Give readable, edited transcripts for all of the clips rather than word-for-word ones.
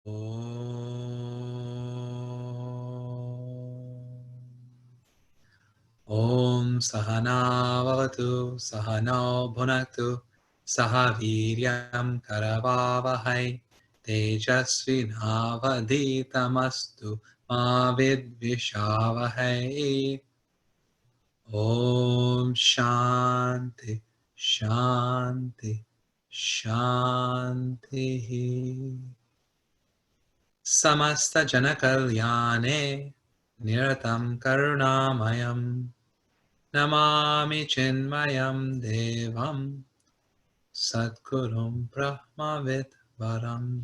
Om Sahana Vavatu Sahano Bhunaktu Saha Viryam Karavavahai Tejasvinavaditamastu Ma Vidvishavahai. Om Shanti Shanti Shanti. Samasta Janakalyane Niratam Karunamayam Namami Chinmayam Devam Satgurum Brahmavit Varam.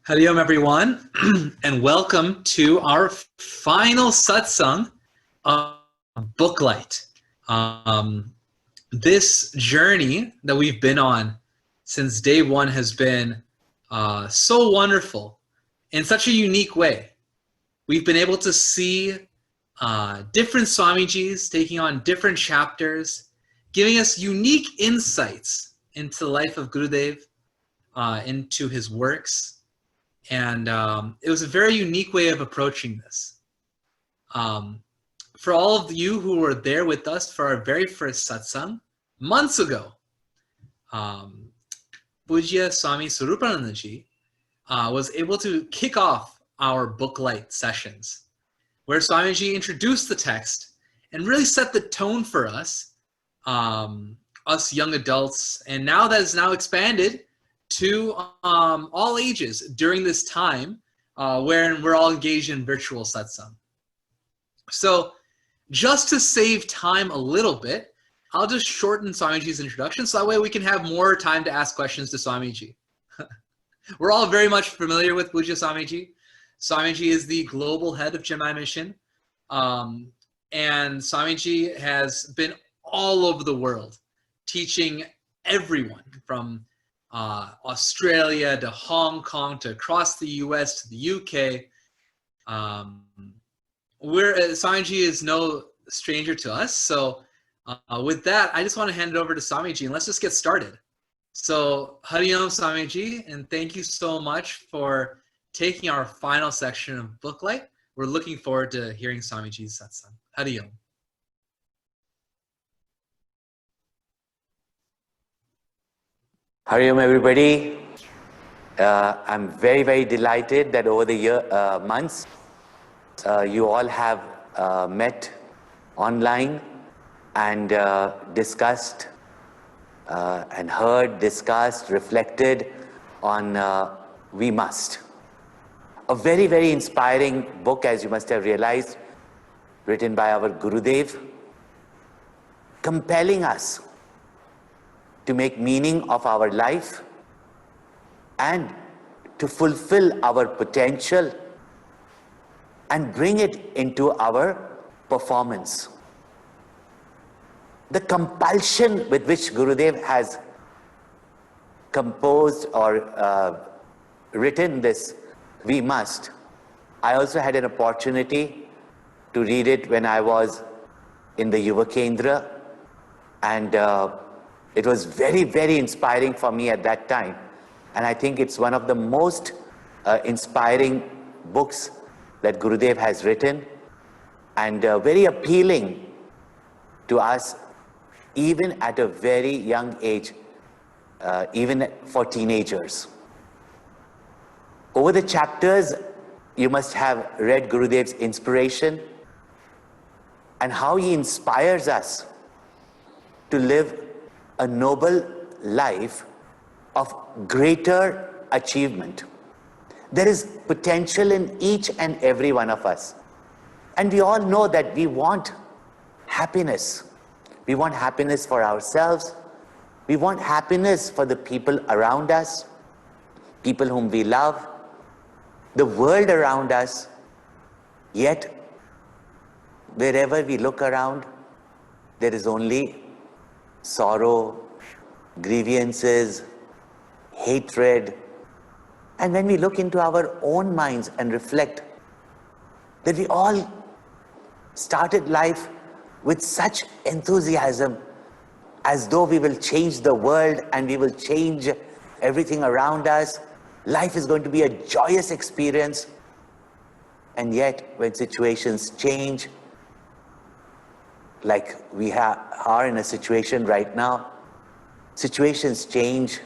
Hari Om everyone, and welcome to our final satsang of Booklight. This journey that we've been on since day one has been so wonderful in such a unique way. We've been able to see different Swamijis taking on different chapters, giving us unique insights into the life of Gurudev, into his works. And it was a very unique way of approaching this. For all of you who were there with us for our very first satsang, months ago, Pujya Swami Swaroopananda was able to kick off our Booklight sessions, where Swamiji introduced the text and really set the tone for us, us young adults, and now that is now expanded to all ages during this time wherein we're all engaged in virtual satsang. So just to save time a little bit, I'll just shorten Swamiji's introduction so that way we can have more time to ask questions to Swamiji. We're all very much familiar with Pujya Swamiji. Swamiji is the global head of Chinmaya Mission, and Swamiji has been all over the world teaching everyone from Australia to Hong Kong to across the US to the UK. Swamiji is no stranger to us, so with that, I just want to hand it over to Swamiji and let's just get started. So Hari Om Swamiji, and thank you so much for taking our final section of Booklight. We're looking forward to hearing Swamiji's satsang. Hari Om. Hari Om, everybody. I'm very, very delighted that over the months, you all have met online and discussed and heard, discussed, reflected on We Must. A very, very inspiring book, as you must have realized, written by our Gurudev, compelling us to make meaning of our life and to fulfill our potential and bring it into our performance. The compulsion with which Gurudev has composed or written this We Must, I also had an opportunity to read it when I was in the Yuva Kendra, and it was very, very inspiring for me at that time. And I think it's one of the most inspiring books that Gurudev has written, and very appealing to us even at a very young age, even for teenagers. Over the chapters, you must have read Gurudev's inspiration and how he inspires us to live a noble life of greater achievement. There is potential in each and every one of us. And we all know that we want happiness. We want happiness for ourselves. We want happiness for the people around us, people whom we love, the world around us. Yet, wherever we look around, there is only sorrow, grievances, hatred. And when we look into our own minds and reflect that we all started life with such enthusiasm, as though we will change the world and we will change everything around us. Life is going to be a joyous experience. And yet, when situations change, like we are in a situation right now, situations change,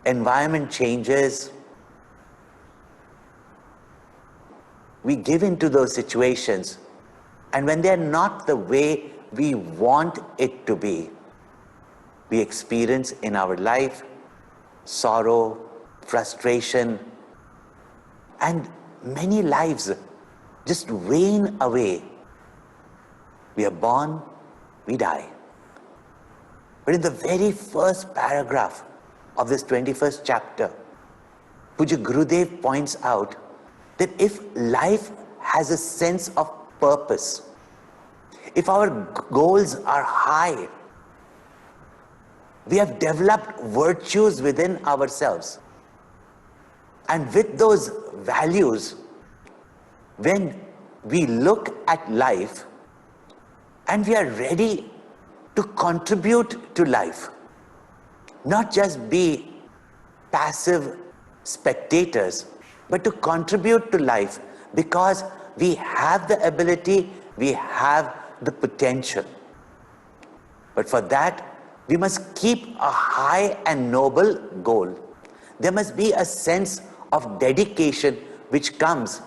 environment changes, we give into those situations, and when they're not the way we want it to be, we experience in our life sorrow, frustration, and many lives just wane away. We are born, we die. But in the very first paragraph of this 21st chapter, Puja Gurudev points out that if life has a sense of purpose, if our goals are high, we have developed virtues within ourselves, and with those values, when we look at life and we are ready to contribute to life, not just be passive spectators, but to contribute to life, because we have the ability, we have the potential. But for that, we must keep a high and noble goal. There must be a sense of dedication which comes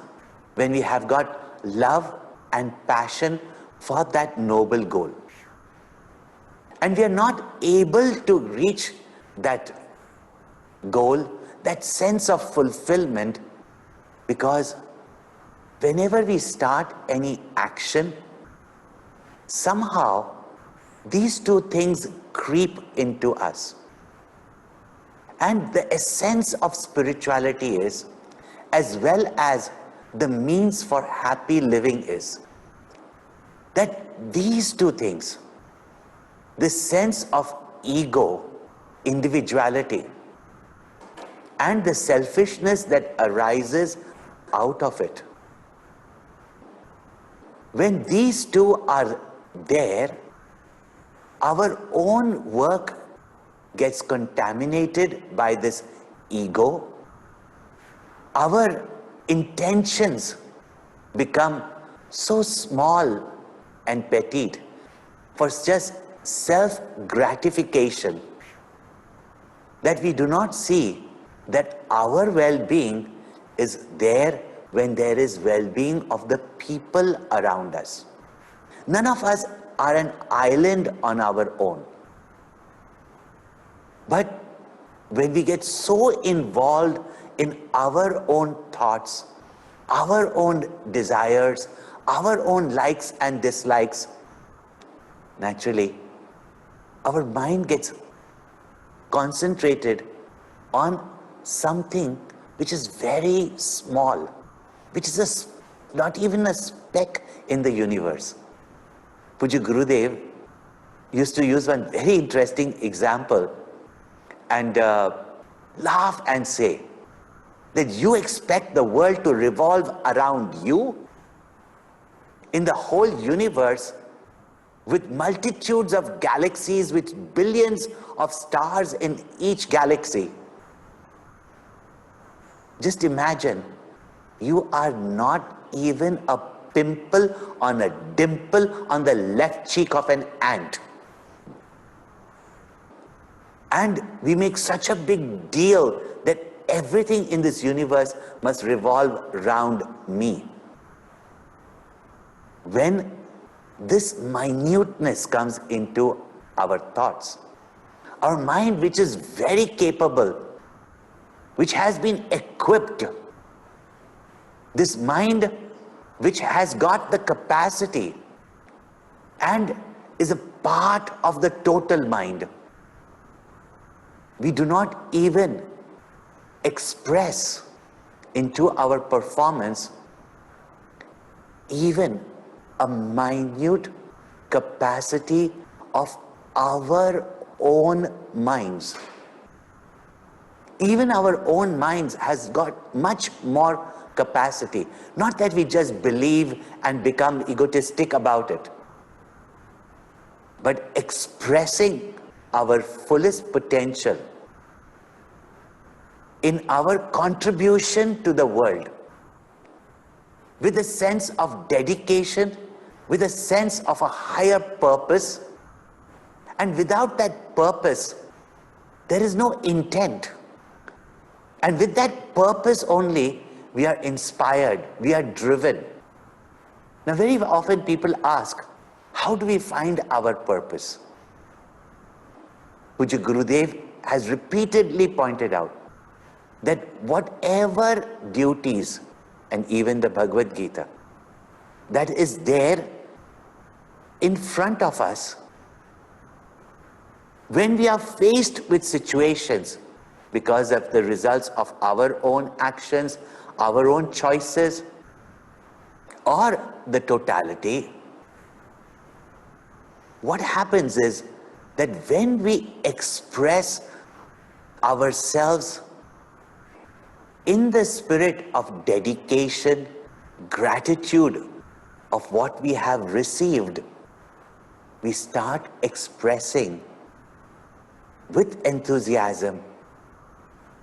when we have got love and passion for that noble goal. And we are not able to reach that goal, that sense of fulfillment, because whenever we start any action, somehow these two things creep into us. And the essence of spirituality is, as well as the means for happy living is, that these two things, this sense of ego, individuality, and the selfishness that arises out of it, when these two are there, our own work gets contaminated by this ego. Our intentions become so small and petite for just self-gratification that we do not see that our well-being is there when there is well-being of the people around us. None of us are an island on our own. But when we get so involved in our own thoughts, our own desires, our own likes and dislikes, naturally, our mind gets concentrated on something which is very small, which is not even a speck in the universe. Puja Gurudev used to use one very interesting example and laugh and say that you expect the world to revolve around you? In the whole universe, with multitudes of galaxies, with billions of stars in each galaxy, just imagine, you are not even a pimple on a dimple on the left cheek of an ant. And we make such a big deal that everything in this universe must revolve around me. When this minuteness comes into our thoughts, our mind, which is very capable, which has been equipped, this mind which has got the capacity and is a part of the total mind, we do not even express into our performance even a minute capacity of our own minds. Even our own minds has got much more capacity. Not that we just believe and become egotistic about it. but expressing our fullest potential in our contribution to the world with a sense of dedication, with a sense of a higher purpose. And without that purpose, there is no intent. And with that purpose only, we are inspired, we are driven. Now, very often people ask, how do we find our purpose? Puja Gurudev has repeatedly pointed out that whatever duties, and even the Bhagavad Gita, that is there in front of us, when we are faced with situations because of the results of our own actions, our own choices, or the totality, what happens is that when we express ourselves in the spirit of dedication, gratitude of what we have received, we start expressing with enthusiasm,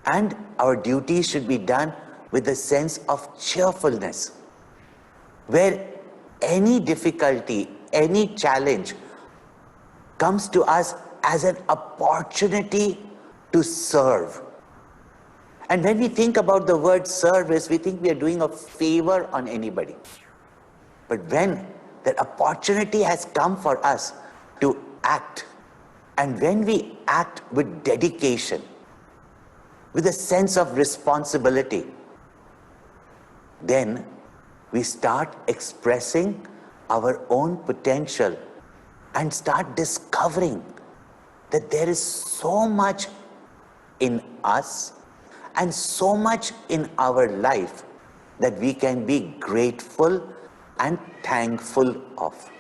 and our duties should be done with a sense of cheerfulness, where any difficulty, any challenge comes to us as an opportunity to serve. And when we think about the word service, we think we are doing a favor on anybody. But when the opportunity has come for us to act, and when we act with dedication, with a sense of responsibility, then we start expressing our own potential and start discovering that there is so much in us and so much in our life that we can be grateful and thankful of.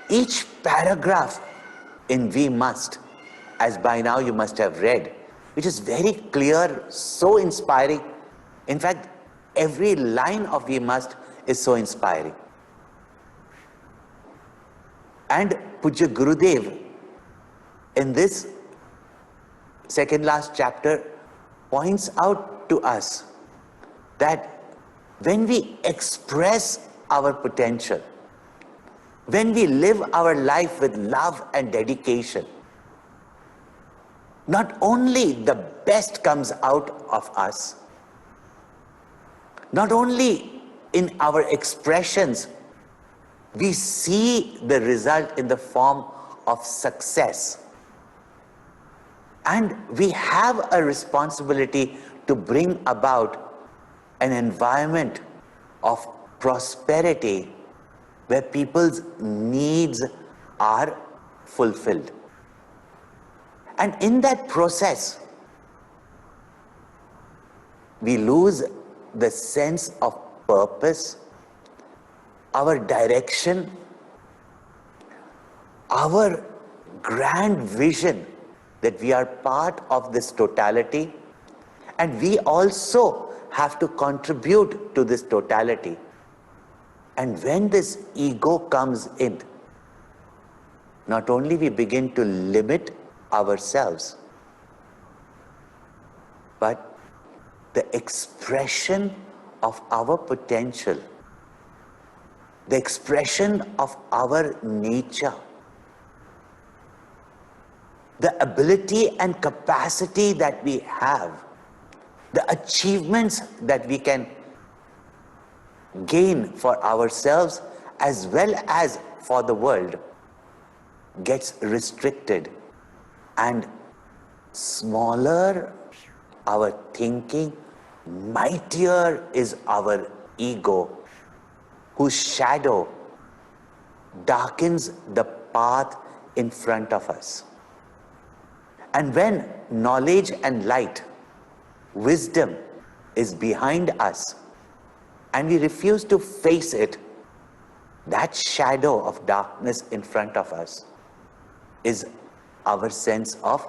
Each paragraph in We Must, as by now you must have read, which is very clear, so inspiring. In fact, every line of We Must is so inspiring. And Puja Gurudev, in this second last chapter, points out to us that when we express our potential, when we live our life with love and dedication, not only the best comes out of us, not only in our expressions, we see the result in the form of success. And we have a responsibility to bring about an environment of prosperity where people's needs are fulfilled. And in that process, we lose the sense of purpose, our direction, our grand vision that we are part of this totality, and we also have to contribute to this totality. And when this ego comes in, not only we begin to limit ourselves, but the expression of our potential, the expression of our nature, the ability and capacity that we have, the achievements that we can gain for ourselves as well as for the world, gets restricted, and smaller our thinking, mightier is our ego, whose shadow darkens the path in front of us. And when knowledge and light, wisdom is behind us, and we refuse to face it, that shadow of darkness in front of us is our sense of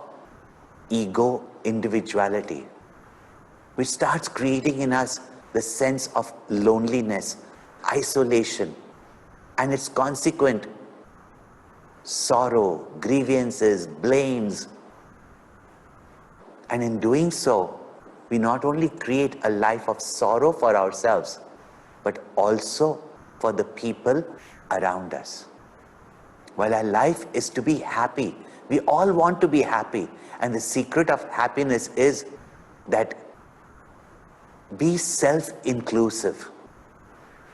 ego individuality, which starts creating in us the sense of loneliness, isolation, and its consequent sorrow, grievances, blames. And in doing so, we not only create a life of sorrow for ourselves, but also for the people around us. While our life is to be happy, we all want to be happy. And the secret of happiness is that be self-inclusive.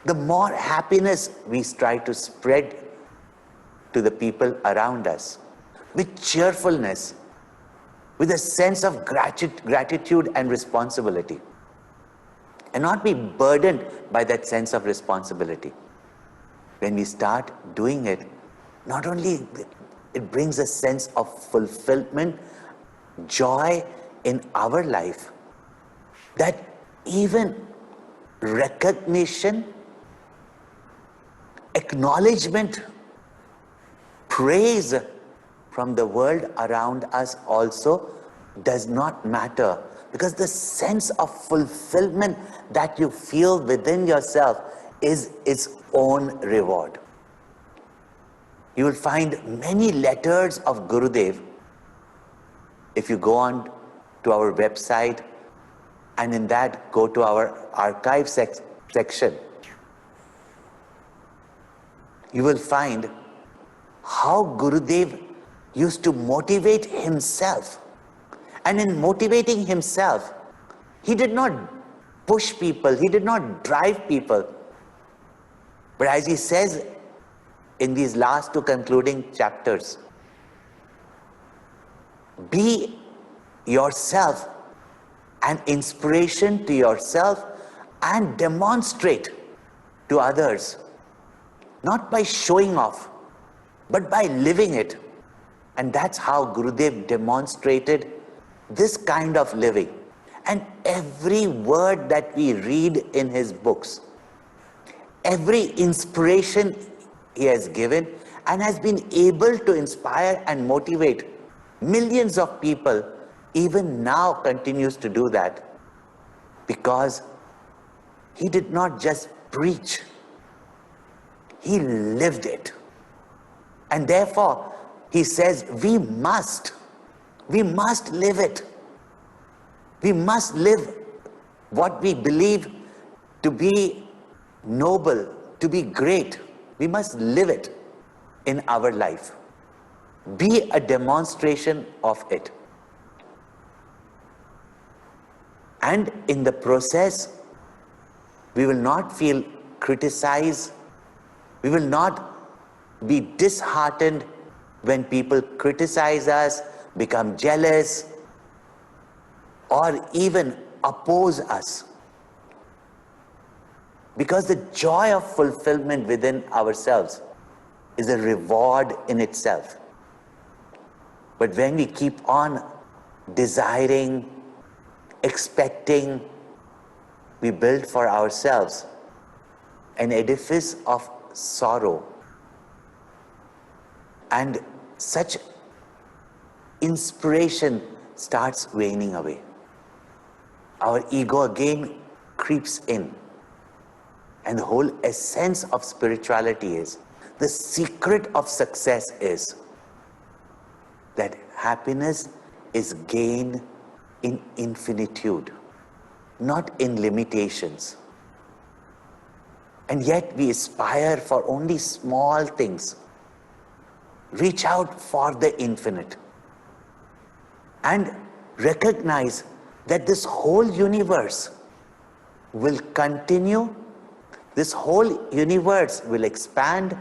The more happiness we try to spread to the people around us, with cheerfulness, with a sense of gratitude and responsibility, and not be burdened by that sense of responsibility. When we start doing it, not only it brings a sense of fulfillment, joy in our life, that even recognition, acknowledgement, praise from the world around us also does not matter, because the sense of fulfillment that you feel within yourself is its own reward. You will find many letters of Gurudev if you go on to our website, and in that go to our archive section. You will find how Gurudev used to motivate himself. And in motivating himself, he did not push people, he did not drive people. But as he says in these last two concluding chapters, be yourself an inspiration to yourself and demonstrate to others, not by showing off, but by living it. And that's how Gurudev demonstrated this kind of living. And every word that we read in his books, every inspiration he has given and has been able to inspire and motivate millions of people, even now continues to do that, because he did not just preach, he lived it. And therefore, he says, we must live it. We must live what we believe to be noble, to be great. We must live it in our life. Be a demonstration of it. And in the process, we will not feel criticized. We will not be disheartened when people criticize us, become jealous, or even oppose us. Because the joy of fulfillment within ourselves is a reward in itself. But when we keep on desiring, expecting, we build for ourselves an edifice of sorrow. And such inspiration starts waning away. Our ego again creeps in. And the whole essence of spirituality is, the secret of success is that happiness is gained in infinitude, not in limitations. And yet we aspire for only small things. Reach out for the infinite and recognize that this whole universe will continue, this whole universe will expand,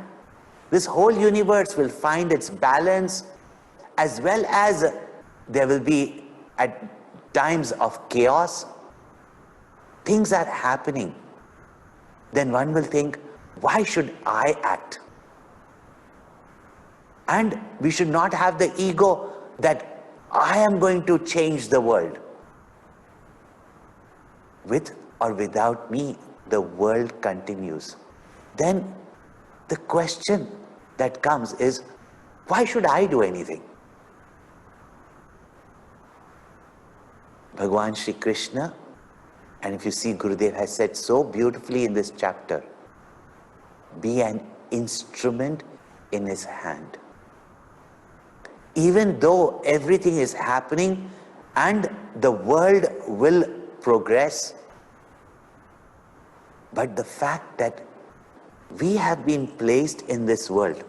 this whole universe will find its balance, as well as there will be at times of chaos, things are happening. Then one will think, why should I act? And we should not have the ego that I am going to change the world. With or without me, the world continues. Then the question that comes is, why should I do anything? Bhagwan Shri Krishna, and if you see, Gurudev has said so beautifully in this chapter, be an instrument in his hand. even though everything is happening and the world will progress, but the fact that we have been placed in this world,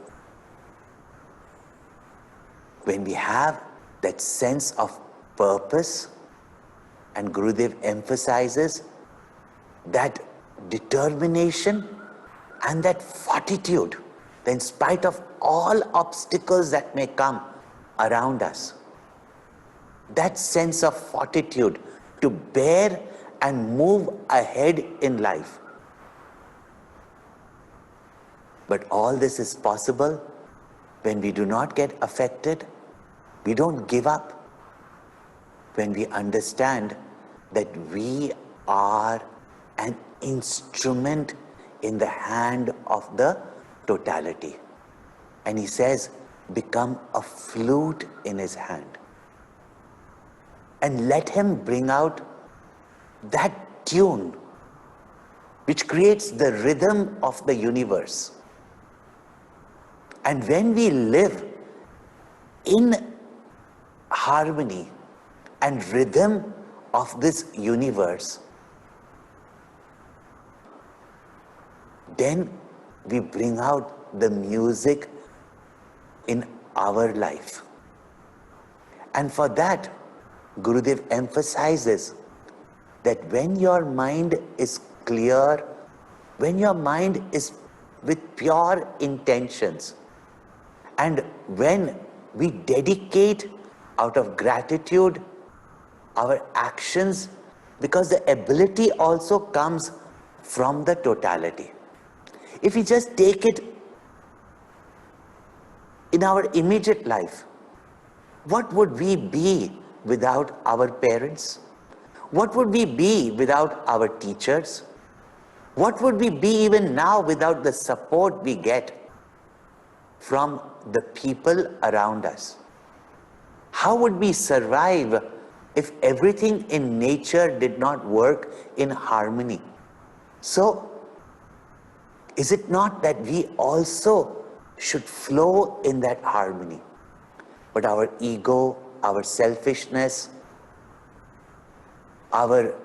when we have that sense of purpose, and Gurudev emphasizes that determination and that fortitude, that in spite of all obstacles that may come around us, that sense of fortitude to bear and move ahead in life. But all this is possible when we do not get affected, we don't give up, when we understand that we are an instrument in the hand of the totality. And he says, become a flute in his hand. And let him bring out that tune which creates the rhythm of the universe. And when we live in harmony and rhythm of this universe, then we bring out the music in our life. And for that, Gurudev emphasizes that when your mind is clear, when your mind is with pure intentions, and when we dedicate out of gratitude our actions, because the ability also comes from the totality. If we just take it in our immediate life, what would we be without our parents? What would we be without our teachers? What would we be even now without the support we get from the people around us? How would we survive if everything in nature did not work in harmony? So, is it not that we also should flow in that harmony? But our ego, our selfishness, our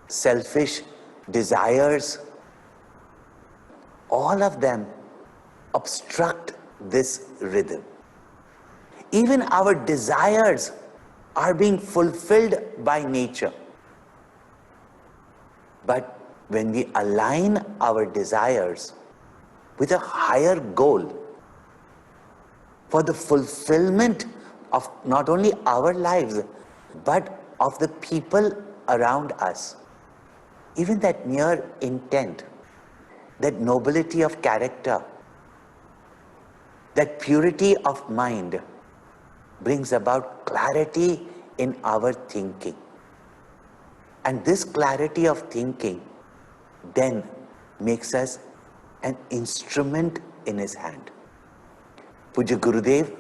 selfish desires, all of them obstruct this rhythm. Even our desires are being fulfilled by nature. But when we align our desires with a higher goal for the fulfillment of not only our lives, but of the people around us, even that mere intent, that nobility of character, that purity of mind brings about clarity in our thinking. And this clarity of thinking then makes us an instrument in his hand. Puja Gurudev,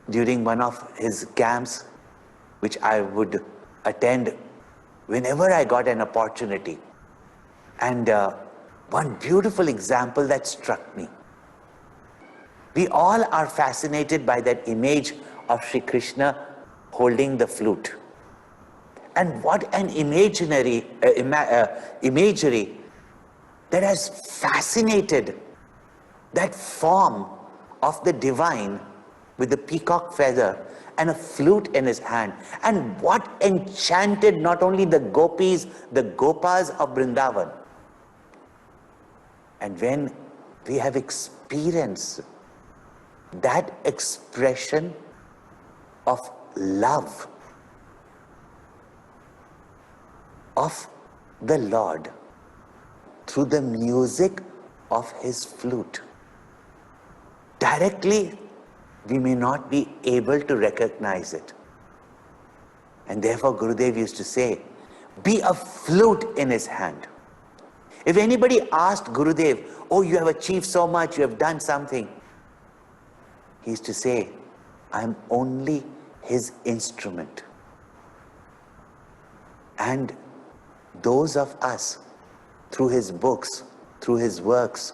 during one of his camps, which I would attend whenever I got an opportunity, and one beautiful example that struck me. We all are fascinated by that image of Sri Krishna holding the flute. And what an imagery that has fascinated that form of the divine with the peacock feather and a flute in his hand. And what enchanted not only the gopis, the gopas of Vrindavan. And when we have experienced that expression of love of the Lord through the music of his flute, directly we may not be able to recognize it. And therefore Gurudev used to say, be a flute in his hand. If anybody asked Gurudev, oh, you have achieved so much, you have done something, he used to say, I am only his instrument. And those of us, through his books, through his works,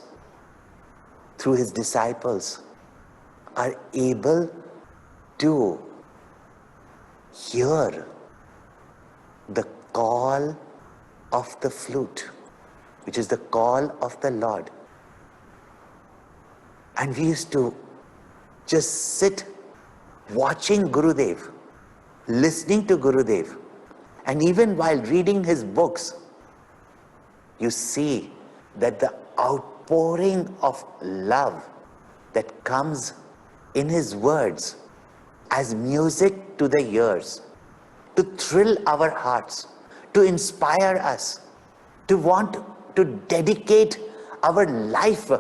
through his disciples, are able to hear the call of the flute, which is the call of the Lord. And we used to just sit watching Gurudev, listening to Gurudev. And even while reading his books, you see that the outpouring of love that comes in his words as music to the ears, to thrill our hearts, to inspire us, to want to dedicate our life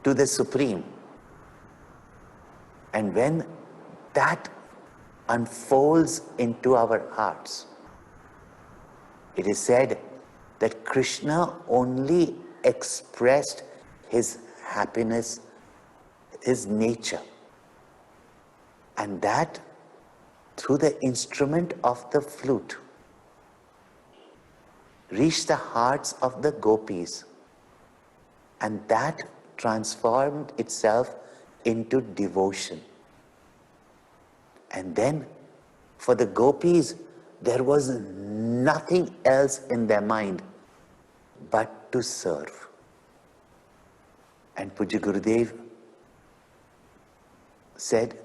to the Supreme. And when that unfolds into our hearts, it is said that Krishna only expressed his happiness, his nature, and that through the instrument of the flute reached the hearts of the gopis, and that transformed itself into devotion. And then for the gopis, there was nothing else in their mind but to serve. And Pujya Gurudev said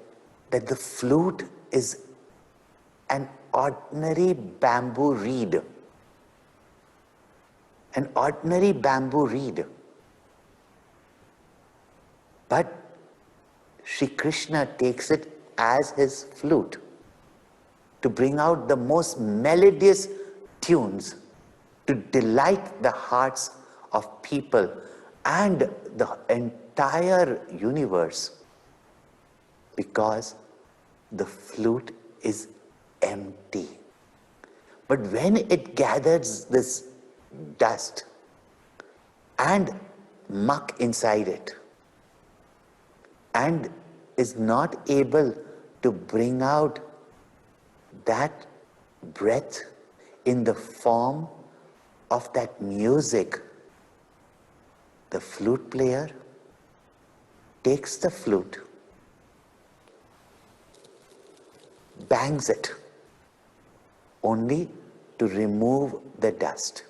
that the flute is an ordinary bamboo reed. An ordinary bamboo reed. But Shri Krishna takes it as his flute to bring out the most melodious tunes, to delight the hearts of people and the entire universe, because the flute is empty. But when it gathers this dust and muck inside it and is not able to bring out that breath in the form of that music, the flute player takes the flute, bangs it only to remove the dust.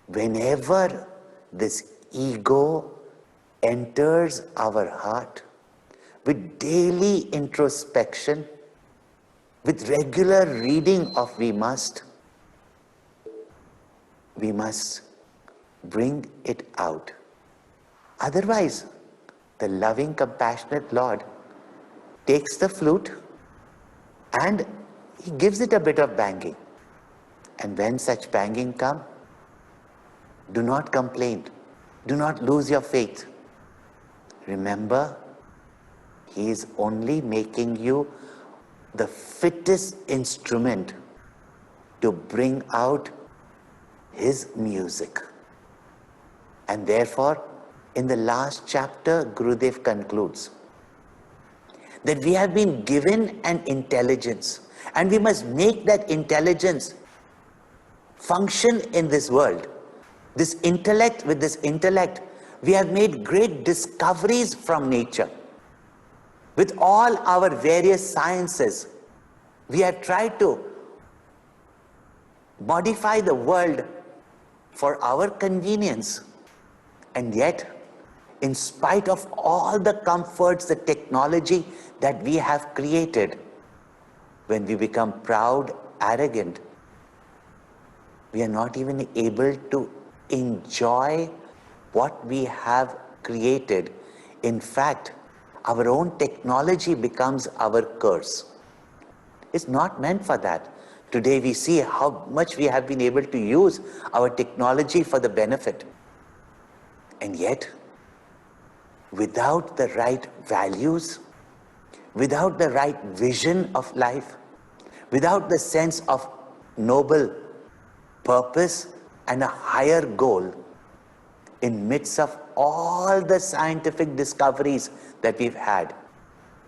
Whenever this ego enters our heart, with daily introspection, with regular reading of we must bring it out. Otherwise, the loving, compassionate Lord takes the flute and he gives it a bit of banging. And when such banging comes, do not complain. Do not lose your faith. Remember, he is only making you the fittest instrument to bring out his music. And therefore, in the last chapter, Gurudev concludes that we have been given an intelligence, and we must make that intelligence function in this world. This intellect, with this intellect, we have made great discoveries from nature. With all our various sciences, we have tried to modify the world for our convenience. And yet, in spite of all the comforts, the technology that we have created, when we become proud, arrogant, we are not even able to enjoy what we have created. In fact, our own technology becomes our curse. It's not meant for that. Today we see how much we have been able to use our technology for the benefit. And yet, without the right values, without the right vision of life, without the sense of noble purpose and a higher goal, in midst of all the scientific discoveries that we've had,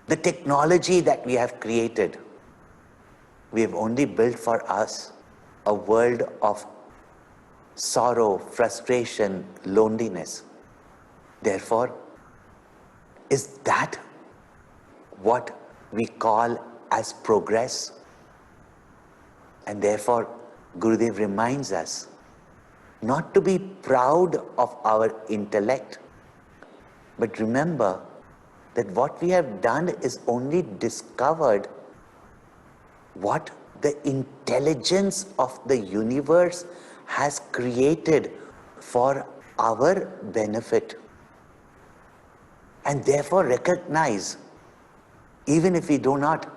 the technology that we have created, we have only built for us a world of sorrow, frustration, loneliness. Therefore, Is that what we call as progress? And therefore, Gurudev reminds us not to be proud of our intellect, but remember that what we have done is only discovered what the intelligence of the universe has created for our benefit. And therefore recognize, even if we do not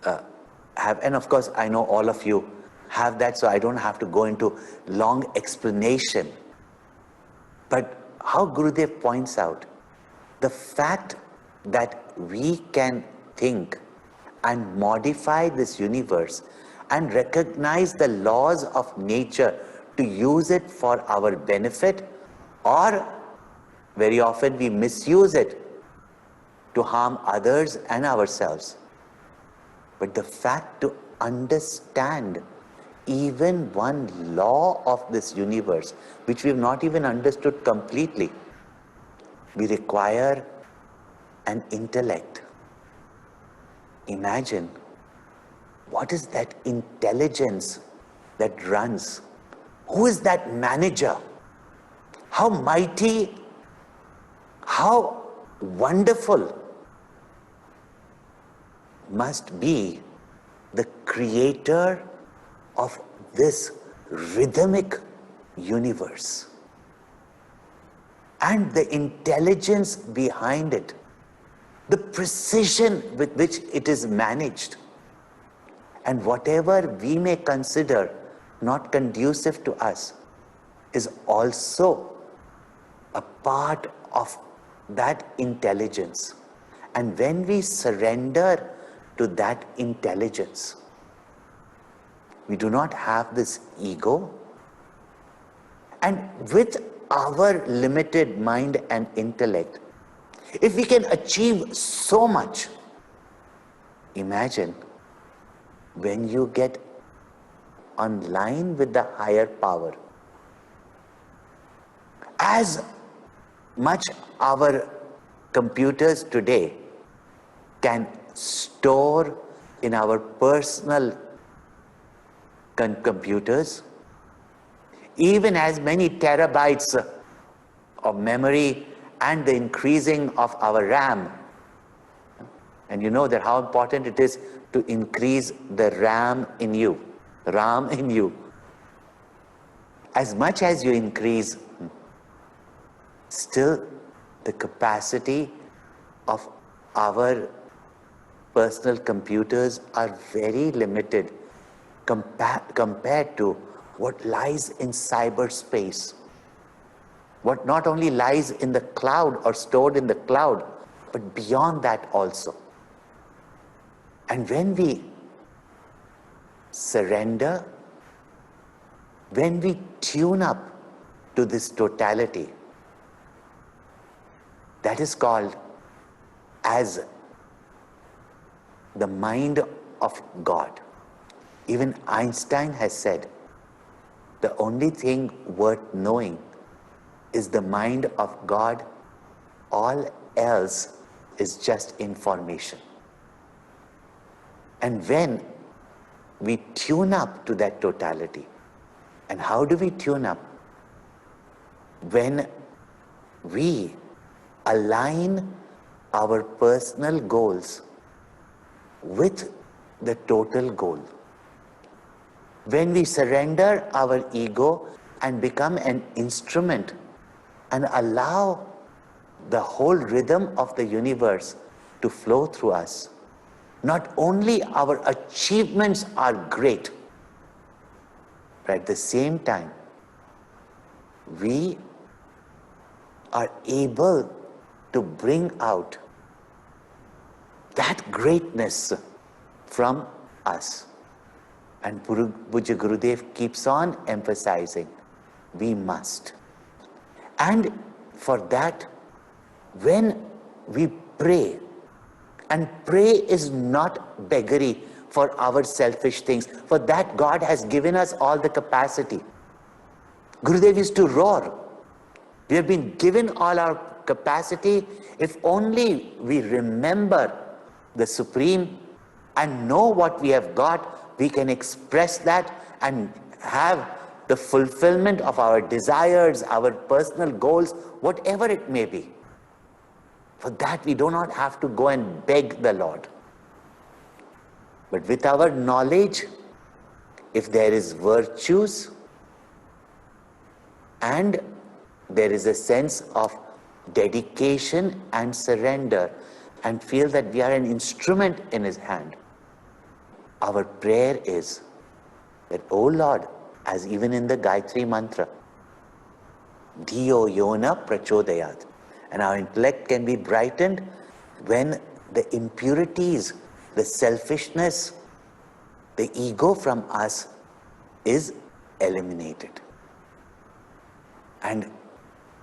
have, and of course I know all of you have that, so I don't have to go into long explanation. But how Gurudev points out, the fact that we can think and modify this universe and recognize the laws of nature to use it for our benefit, or very often we misuse it to harm others and ourselves. But the fact to understand even one law of this universe, which we have not even understood completely, we require an intellect. Imagine, what is that intelligence that runs? Who is that manager? How mighty, how wonderful must be the creator of this rhythmic universe, and the intelligence behind it, the precision with which it is managed. And whatever we may consider not conducive to us is also a part of that intelligence. And when we surrender to that intelligence, we do not have this ego, and with our limited mind and intellect, if we can achieve so much, imagine when you get online with the higher power. As much our computers today can store in our personal computers, even as many terabytes of memory and the increasing of our RAM. And you know that how important it is to increase the RAM in you. As much as you increase, still the capacity of our personal computers are very limited compared to what lies in cyberspace, what not only lies in the cloud or stored in the cloud, but beyond that also. And when we surrender, when we tune up to this totality, that is called as the mind of God. Even Einstein has said, the only thing worth knowing is the mind of God. All else is just information. And when we tune up to that totality, and how do we tune up? When we align our personal goals with the total goal. When we surrender our ego and become an instrument and allow the whole rhythm of the universe to flow through us, not only our achievements are great, but at the same time, we are able to bring out that greatness from us. And Pujya Gurudev keeps on emphasizing, we must. And for that, when we pray, and pray is not beggary for our selfish things, for that God has given us all the capacity. Gurudev used to roar. We have been given all our capacity, if only we remember the Supreme and know what we have got, we can express that and have the fulfillment of our desires, our personal goals, whatever it may be. For that we do not have to go and beg the Lord. But with our knowledge, if there is virtues and there is a sense of dedication and surrender, and feel that we are an instrument in His hand, our prayer is that, O Lord, as even in the Gayatri Mantra, Dhiyo Yona Prachodayat, and our intellect can be brightened when the impurities, the selfishness, the ego from us is eliminated. And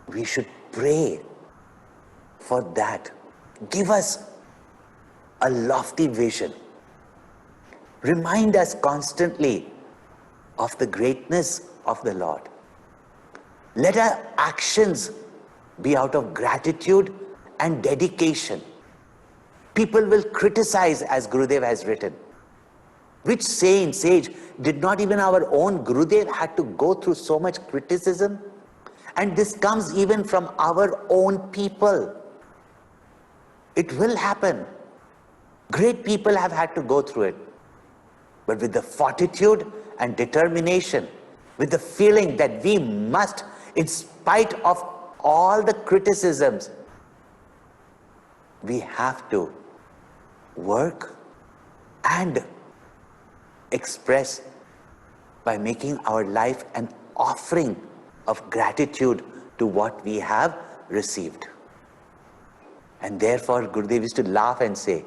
we should pray for that. Give us a lofty vision. Remind us constantly of the greatness of the Lord. Let our actions be out of gratitude and dedication. People will criticize, as Gurudev has written. Which sage did not even our own Gurudev had to go through so much criticism? And this comes even from our own people. It will happen. Great people have had to go through it. But with the fortitude and determination, with the feeling that we must, in spite of all the criticisms, we have to work and express by making our life an offering of gratitude to what we have received. And therefore Gurudev used to laugh and say,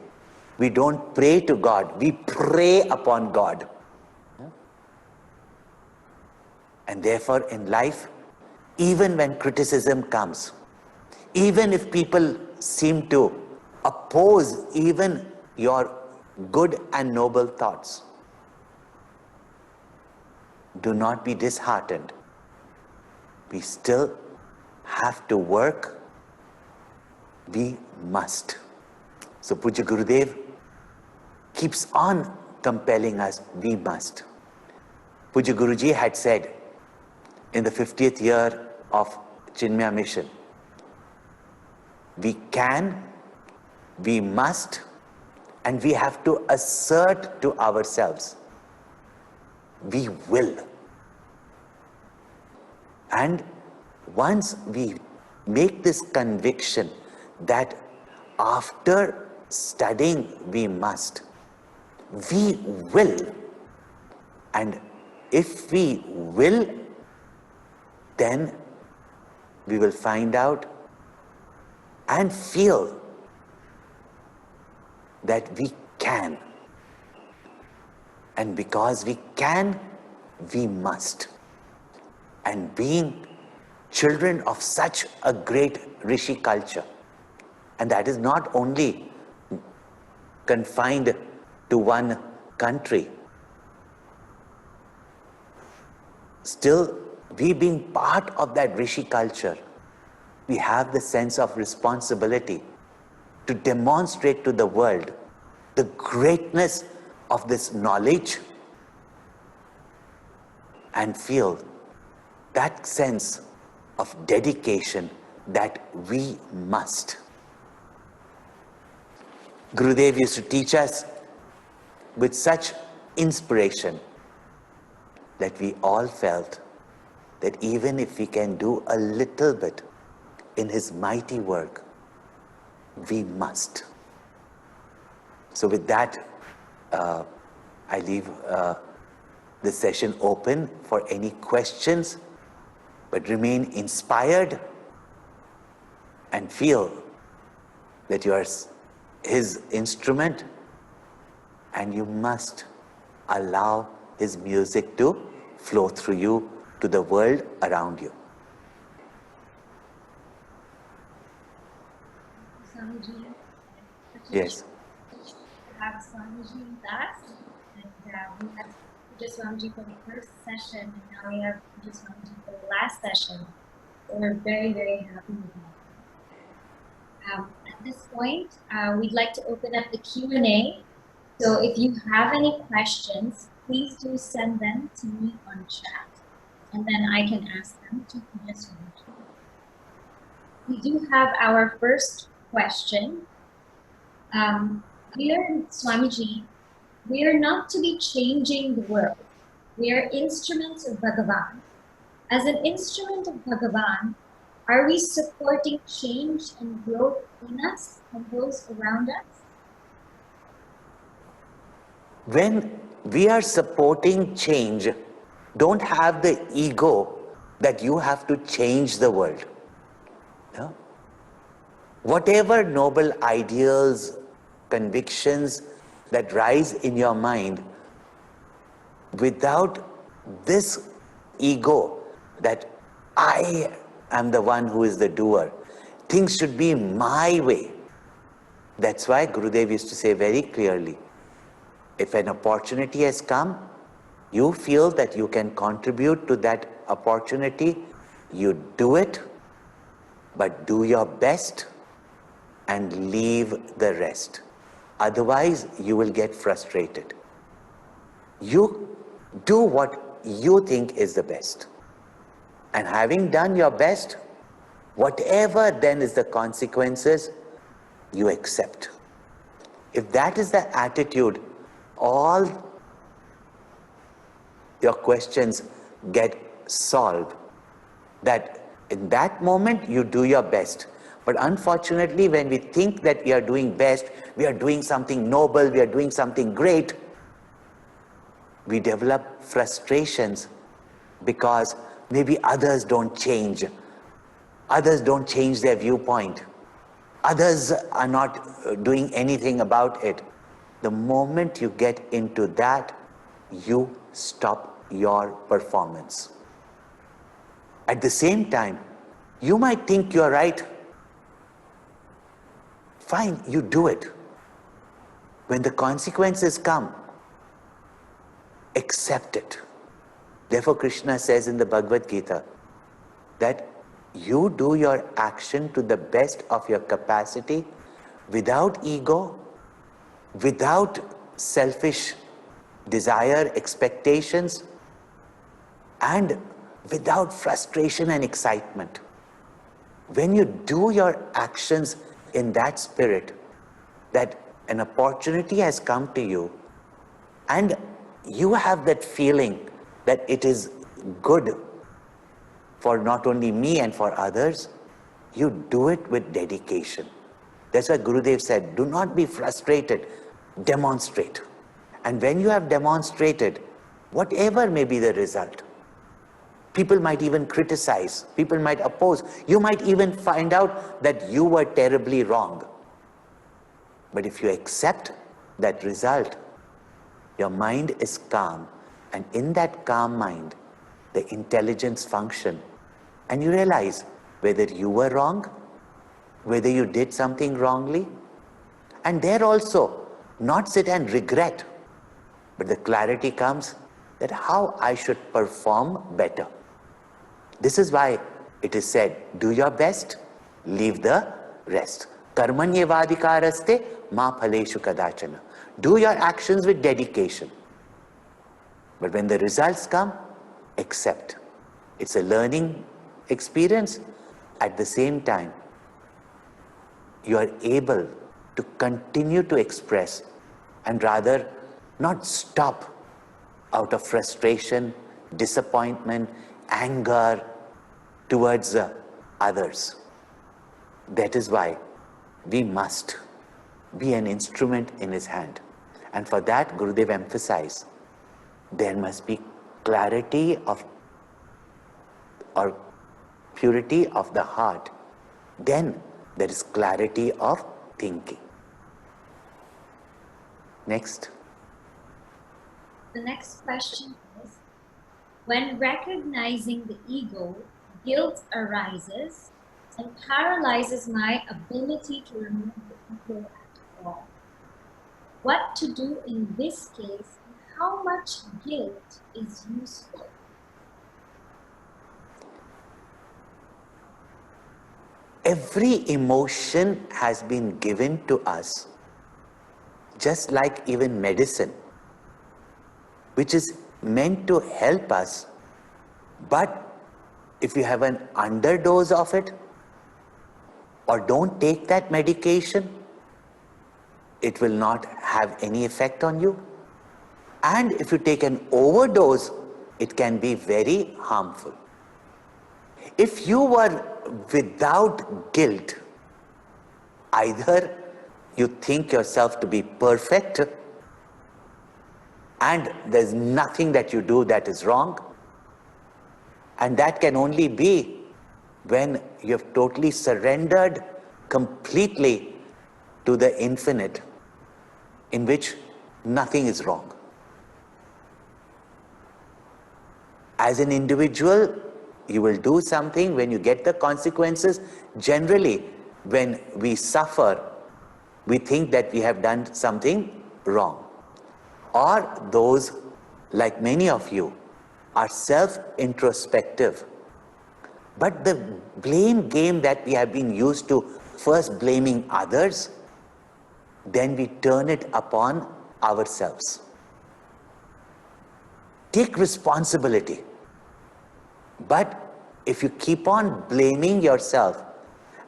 we don't pray to God, we pray upon God. And therefore in life, even when criticism comes, even if people seem to oppose even your good and noble thoughts, do not be disheartened. We still have to work. We must. So Puja Gurudev keeps on compelling us, we must. Puja Guruji had said in the 50th year of Chinmaya mission, we can, we must, and we have to assert to ourselves, we will. And once we make this conviction that after studying we must, we will. And if we will, then we will find out and feel that we can. And because we can, we must. And being children of such a great Rishi culture, and that is not only confined to one country, still we being part of that Rishi culture, we have the sense of responsibility to demonstrate to the world the greatness of this knowledge and feel that sense of dedication that we must. Gurudev used to teach us with such inspiration that we all felt that even if we can do a little bit in his mighty work, we must. So with that, I leave the session open for any questions, but remain inspired and feel that you are his instrument, and you must allow his music to flow through you to the world around you. Swamiji, Yes. have Swamiji with us, and we have Puja Swamiji for the first session, and now we have Puja Swamiji for the last session. So we're very, very happy with that. At this point, we'd like to open up the Q&A. So if you have any questions, please do send them to me on chat, and then I can ask them to Puja Swamiji. We do have our first question. Swamiji, we are not to be changing the world. We are instruments of Bhagavan. As an instrument of Bhagavan, are we supporting change and growth in us and those around us? When we are supporting change, don't have the ego that you have to change the world. No? Whatever noble ideals, convictions that rise in your mind, without this ego that I am the one who is the doer, things should be my way. That's why Gurudev used to say very clearly, if an opportunity has come, you feel that you can contribute to that opportunity, you do it, but do your best and leave the rest. Otherwise, you will get frustrated. You do what you think is the best. And having done your best, whatever then is the consequences, you accept. If that is the attitude, all your questions get solved. That in that moment you do your best. But unfortunately, when we think that we are doing best, we are doing something noble, we are doing something great, we develop frustrations because maybe others don't change. Others don't change their viewpoint. Others are not doing anything about it. The moment you get into that, you stop your performance. At the same time, you might think you're right. Fine, you do it. When the consequences come, accept it. Therefore, Krishna says in the Bhagavad Gita that you do your action to the best of your capacity, without ego, without selfish desire, expectations, and without frustration and excitement. When you do your actions in that spirit, that an opportunity has come to you, and you have that feeling that it is good for not only me and for others, you do it with dedication. That's why Gurudev said, do not be frustrated, demonstrate. And when you have demonstrated, whatever may be the result, people might even criticize, people might oppose, you might even find out that you were terribly wrong. But if you accept that result, your mind is calm, and in that calm mind, the intelligence function, and you realize whether you were wrong, whether you did something wrongly, and there also not sit and regret, but the clarity comes that how I should perform better. This is why it is said, do your best, leave the rest. Karmanyevadikaraste ma phaleshu kadachana. Do your actions with dedication. But when the results come, accept. It's a learning experience. At the same time, you are able to continue to express and rather not stop out of frustration, disappointment, anger towards others. That is why we must be an instrument in his hand. And for that, Gurudev emphasized, there must be clarity of or purity of the heart. Then there is clarity of thinking. Next. The next question is, when recognizing the ego, guilt arises and paralyzes my ability to remove the ego at all. What to do in this case, and how much guilt is useful? every emotion has been given to us, just like even medicine, which is meant to help us. But if you have an underdose of it, or don't take that medication, it will not have any effect on you. And if you take an overdose, it can be very harmful. If you were without guilt, either you think yourself to be perfect and there's nothing that you do that is wrong, and that can only be when you have totally surrendered completely to the infinite, in which nothing is wrong. As an individual, you will do something when you get the consequences. Generally, when we suffer, we think that we have done something wrong. Or those, like many of you, are self-introspective. But the blame game that we have been used to, first blaming others, then we turn it upon ourselves. Take responsibility. But if you keep on blaming yourself,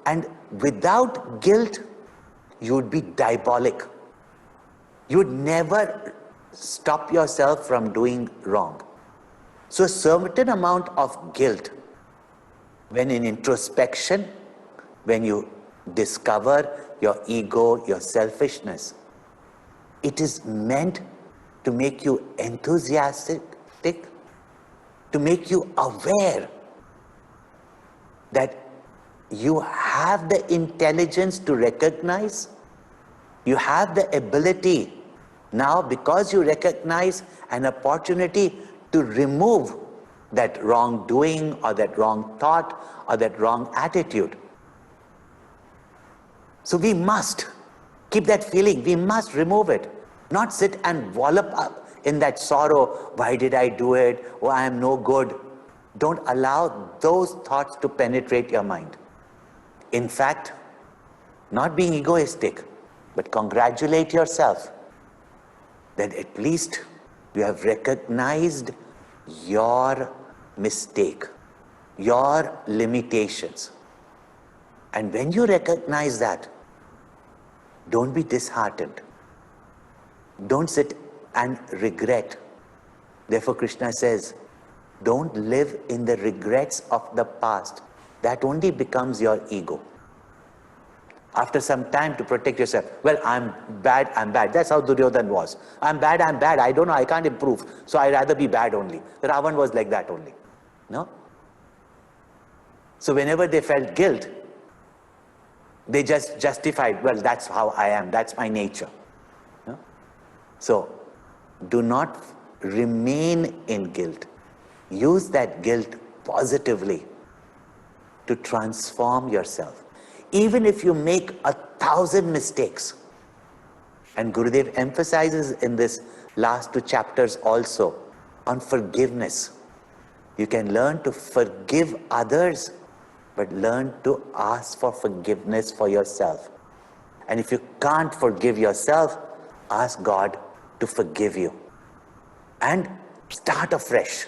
and without guilt, you would be diabolic. You would never stop yourself from doing wrong. So a certain amount of guilt, when in introspection, when you discover your ego, your selfishness, it is meant to make you enthusiastic, to make you aware that you have the intelligence to recognize, you have the ability now, because you recognize, an opportunity to remove that wrongdoing or that wrong thought or that wrong attitude. So we must keep that feeling, we must remove it, not sit and wallop up in that sorrow. Why did I do it? Oh, I am no good. Don't allow those thoughts to penetrate your mind. In fact, not being egoistic, but congratulate yourself that at least you have recognized your mistake, your limitations. And when you recognize that, don't be disheartened. Don't sit and regret. Therefore, Krishna says, don't live in the regrets of the past. That only becomes your ego. After some time, to protect yourself, well, I'm bad. That's how Duryodhan was. I'm bad, I don't know, I can't improve, so I'd rather be bad only. Ravan was like that only. No? So whenever they felt guilt, they just justified, well, that's how I am, that's my nature. No? So, do not remain in guilt. Use that guilt positively to transform yourself. Even if you make 1,000 mistakes, and Gurudev emphasizes in this last 2 chapters also on forgiveness. You can learn to forgive others, but learn to ask for forgiveness for yourself. And if you can't forgive yourself, ask God to forgive you. And start afresh.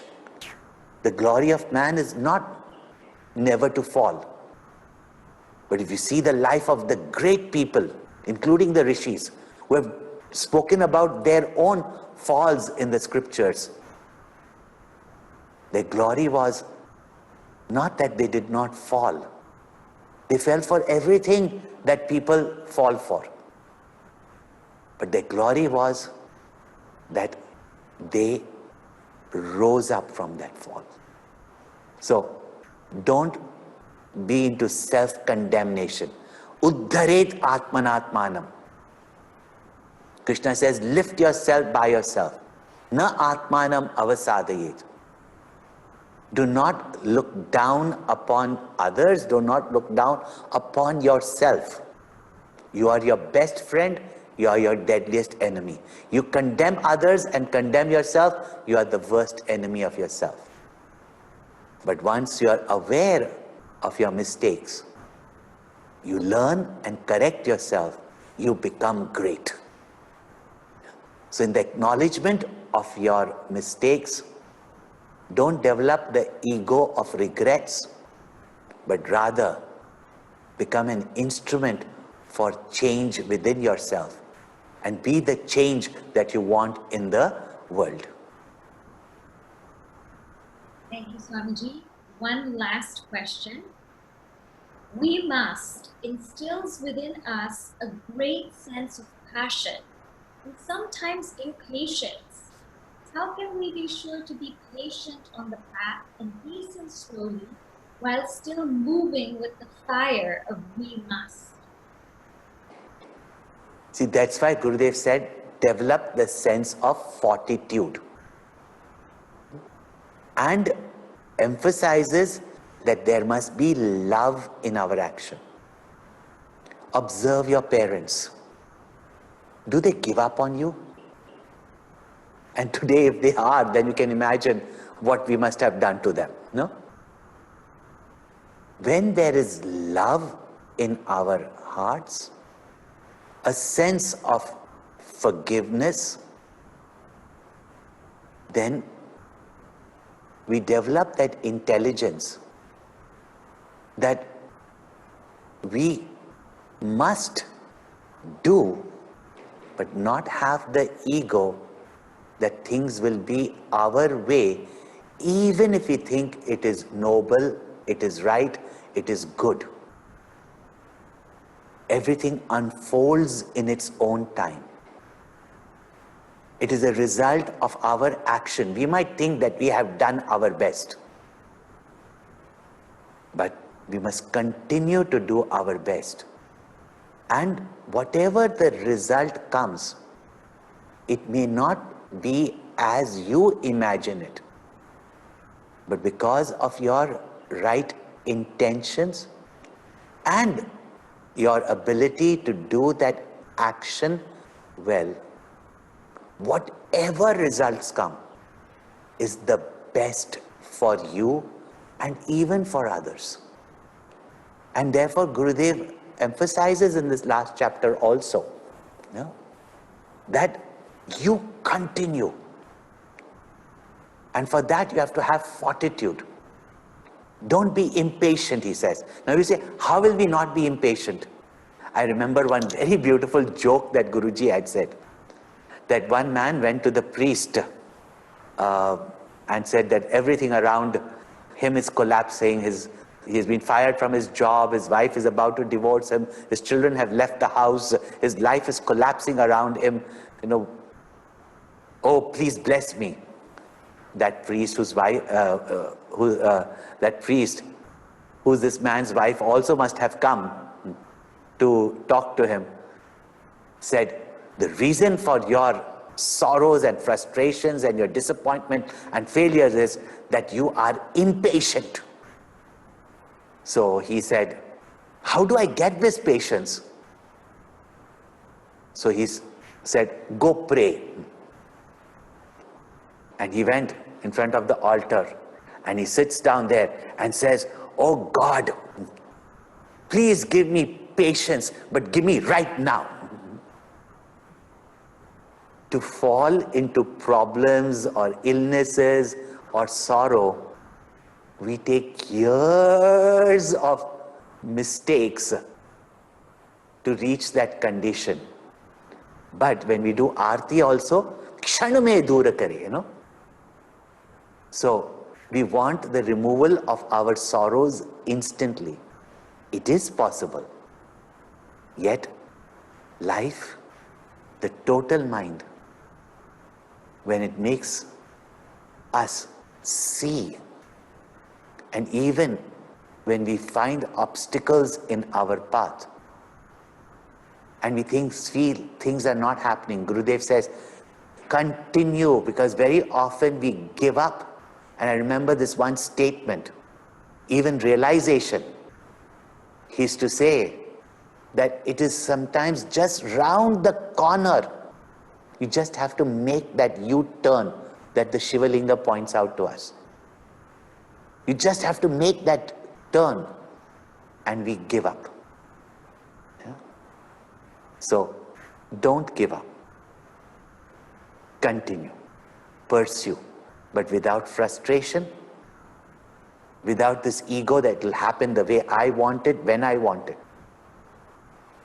The glory of man is not never to fall. But if you see the life of the great people, including the rishis, who have spoken about their own falls in the scriptures, their glory was not that they did not fall. They fell for everything that people fall for. But their glory was that they rose up from that fall. So, don't be into self-condemnation. Uddharet atmanatmanam. Krishna says, lift yourself by yourself. Na atmanam avasadayet. Do not look down upon others. Do not look down upon yourself. You are your best friend. You are your deadliest enemy. You condemn others and condemn yourself. You are the worst enemy of yourself. But once you are aware of your mistakes, you learn and correct yourself, you become great. So in the acknowledgement of your mistakes, don't develop the ego of regrets, but rather become an instrument for change within yourself and be the change that you want in the world. Thank you, Swamiji. One last question. We must instills within us a great sense of passion and sometimes impatience. How can we be sure to be patient on the path and hasten slowly while still moving with the fire of we must? See, that's why Gurudev said, develop the sense of fortitude. And emphasizes that there must be love in our action. Observe your parents. Do they give up on you? And today, if they are, then you can imagine what we must have done to them, no? When there is love in our hearts, a sense of forgiveness, then we develop that intelligence that we must do, but not have the ego that things will be our way, even if we think it is noble, it is right, it is good. Everything unfolds in its own time. It is a result of our action. We might think that we have done our best, but we must continue to do our best. And whatever the result comes, it may not be as you imagine it, but because of your right intentions and your ability to do that action well, whatever results come is the best for you and even for others. And therefore Gurudev emphasizes in this last chapter also, that you continue. And for that you have to have fortitude. Don't be impatient, he says. Now you say, how will we not be impatient? I remember one very beautiful joke that Guruji had said. That one man went to the priest and said that everything around him is collapsing. He has been fired from his job, his wife is about to divorce him, his children have left the house, his life is collapsing around him. Oh, please bless me. That priest whose this man's wife also must have come to talk to him, said, the reason for your sorrows and frustrations and your disappointment and failures is that you are impatient. So he said, how do I get this patience? So he said, go pray. And he went in front of the altar and he sits down there and says, oh God, please give me patience, but give me right now. To fall into problems or illnesses or sorrow, we take years of mistakes to reach that condition. But when we do Aarti also, kshan mein dur kare, So we want the removal of our sorrows instantly. It is possible. Yet, life, the total mind, when it makes us see, and even when we find obstacles in our path, and we feel things are not happening, Gurudev says, continue, because very often we give up. And I remember this one statement, even realization. He used to say that it is sometimes just round the corner. You just have to make that U-turn that the Shiva Linga points out to us. You just have to make that turn and we give up. So don't give up. Continue. Pursue. But without frustration, without this ego that it will happen the way I want it, when I want it.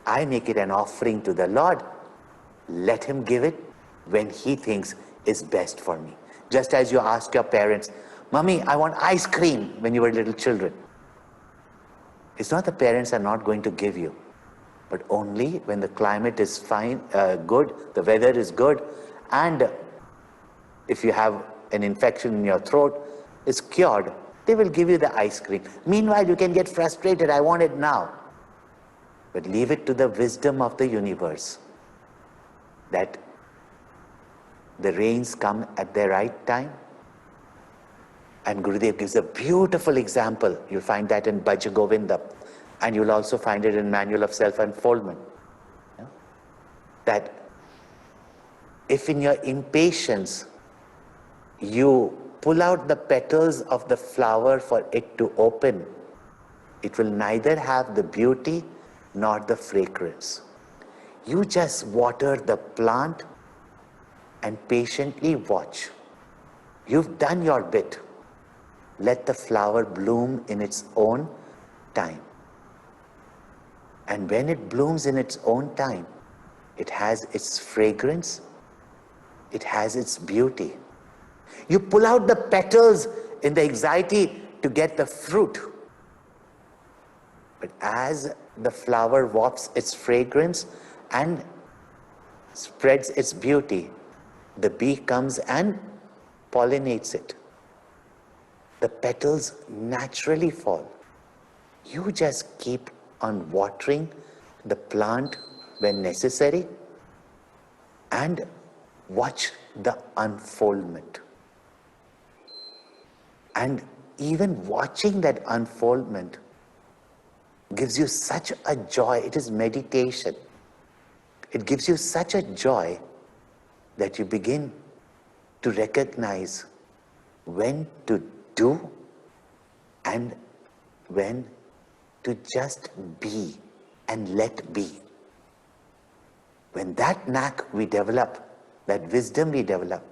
I make it an offering to the Lord. Let Him give it when He thinks is best for me. Just as you asked your parents, Mummy, I want ice cream, when you were little children. It's not the parents are not going to give you, but only when the climate is fine, good, the weather is good, and if you have an infection in your throat, it's cured, they will give you the ice cream. Meanwhile, you can get frustrated, I want it now. But leave it to the wisdom of the universe that the rains come at the right time. And Gurudev gives a beautiful example. You'll find that in Bhaja Govinda, and you'll also find it in Manual of Self-Unfoldment. Yeah? That if in your impatience you pull out the petals of the flower for it to open, it will neither have the beauty nor the fragrance. You just water the plant and patiently watch. You've done your bit. Let the flower bloom in its own time. And when it blooms in its own time, it has its fragrance, it has its beauty. You pull out the petals in the anxiety to get the fruit. But as the flower wafts its fragrance and spreads its beauty, the bee comes and pollinates it. The petals naturally fall. You just keep on watering the plant when necessary and watch the unfoldment. And even watching that unfoldment gives you such a joy. It is meditation. It gives you such a joy that you begin to recognize when to do and when to just be and let be. When that knack we develop, that wisdom we develop,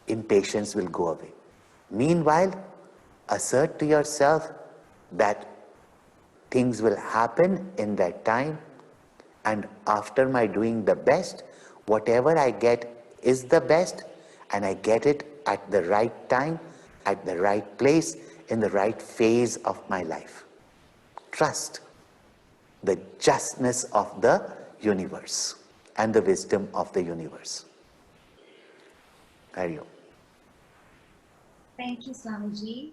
impatience will go away. Meanwhile, assert to yourself that things will happen in that time, and after my doing the best, whatever I get is the best, and I get it at the right time, at the right place, in the right phase of my life. Trust the justness of the universe and the wisdom of the universe. Hari Om. Thank you, Swamiji.